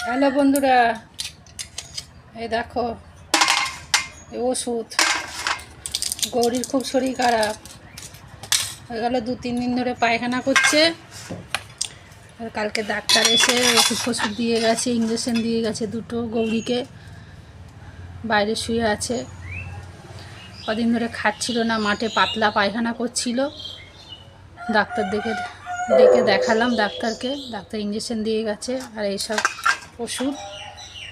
Hello বন্ধুরা, এই দেখো এই ওষুধ। গৌরীর খুব শরীর খারাপ হয়ে গেল, 2-3 দিন ধরে পায়খানা করছে। আর কালকে ডাক্তার এসে ওষুধ দিয়ে গেছে, ইঞ্জেকশন দিয়ে গেছে 2টো। গৌরীকে বাইরে শুয়ে আছে, কদিন ধরে খাচ্ছিল না, মাঠে পাতলা পায়খানা করছিল। ডাক্তার ডেকে দেখালাম ডাক্তারকে, ডাক্তার ইঞ্জেকশন দিয়ে গেছে। আর এইসব ওষুধ,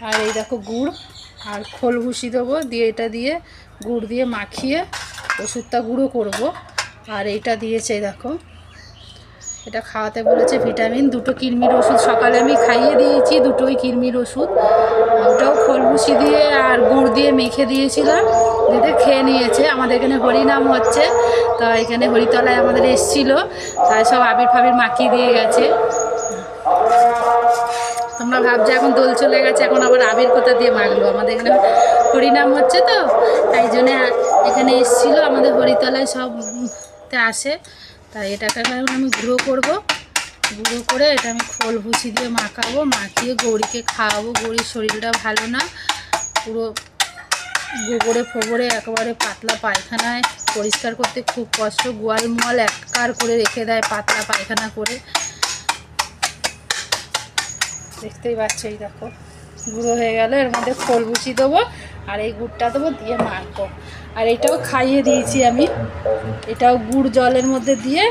আর এই দেখো গুড় আর খোল ভুষি দেবো, দিয়ে এটা দিয়ে গুড় দিয়ে মাখিয়ে ওষুধটা গুঁড়ো করব। আর এইটা দিয়েছে দেখো, এটা খাওয়াতে বলেছে ভিটামিন। 2টো কৃমির ওষুধ সকালে আমি খাইয়ে দিয়েছি, 2টোই কৃমির ওষুধ। ওটাও খোল ভুষি দিয়ে আর গুড় দিয়ে মেখে দিয়েছিলাম, যেটা খেয়ে নিয়েছে। আমাদের এখানে হরিনাম হচ্ছে, তা এখানে হরিতলায় আমাদের এসছিল, তাই সব আবির ফাবির মাখিয়ে দিয়ে গেছে। তোমরা ভাবছো এখন দোল চলে গেছে, এখন আবার আবির কোথা দিয়ে মাখলো। আমাদের এখানে হরিনাম হচ্ছে, তো তাই জন্য এখানে এসেছিলো। আমাদের হরিতলায় সবতে আসে, তাই এটাকে আমি গুঁড়ো করব। গুঁড়ো করে এটা আমি খোল ভুষি দিয়ে মাখাবো, মাখিয়ে গৌরীকে খাওয়াবো। গৌরীর শরীরটা ভালো না, পুরো গোবরে ফোবরে একেবারে পাতলা পায়খানায়, পরিষ্কার করতে খুব কষ্ট। গোয়াল মোয়াল একার করে রেখে দেয় পাতলা পায়খানা করে। দেখতেই পাচ্ছ, এই দেখো গুঁড়ো হয়ে গেল। এর মধ্যে খোল ভুষি দেবো আর এই গুড়টা দেবো, দিয়ে মাখবো। আর এটাও খাইয়ে দিয়েছি আমি, এটাও গুড় জলের মধ্যে দিয়ে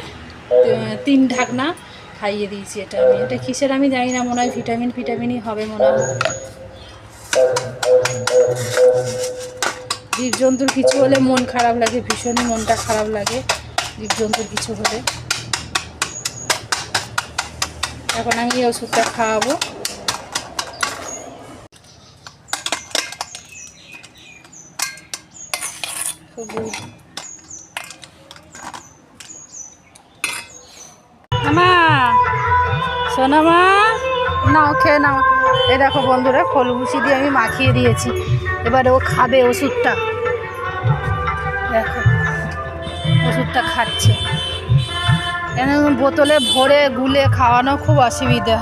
3 ঢাকনা খাইয়ে দিয়েছি। এটা আমি, এটা কিসের আমি জানি না, মনে হয় ভিটামিনই হবে মনে হয়। জীবজন্তুর কিছু হলে মন খারাপ লাগে, ভীষণই মনটা খারাপ লাগে জীবজন্তুর কিছু হলে। এখন আমি এই ওষুধটা খাওয়াবো। মা, শোনো মা, নাও খেয়ে নাও। এই দেখো বন্ধুরা, খোল ভুষি দিয়ে আমি মাখিয়ে দিয়েছি। এবারে ও খাবে ওষুধটা। দেখো ওষুধটা খাচ্ছে, কেন বোতলে ভরে গুলে খাওয়ানো খুব অসুবিধা,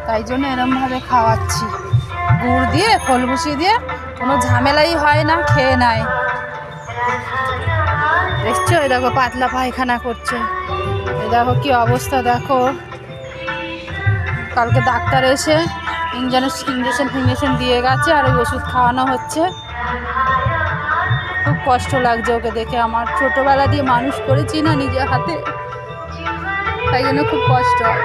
তাই জন্য এরমভাবে খাওয়াচ্ছি। গুড় দিয়ে খোল ভুষি দিয়ে কোনো ঝামেলাই হয় না, খেয়ে নেয়। দেখছো, এই দেখো পাতলা পায়খানা করছে। এই দেখো কি অবস্থা, দেখো। কালকে ডাক্তার এসে ইঞ্জেকশন দিয়ে গেছে, আর ওই ওষুধ খাওয়ানো হচ্ছে। খুব কষ্ট লাগছে ওকে দেখে। আমার ছোটোবেলা দিয়ে মানুষ করেছি না নিজের হাতে, তাই জন্য খুব কষ্ট হয়।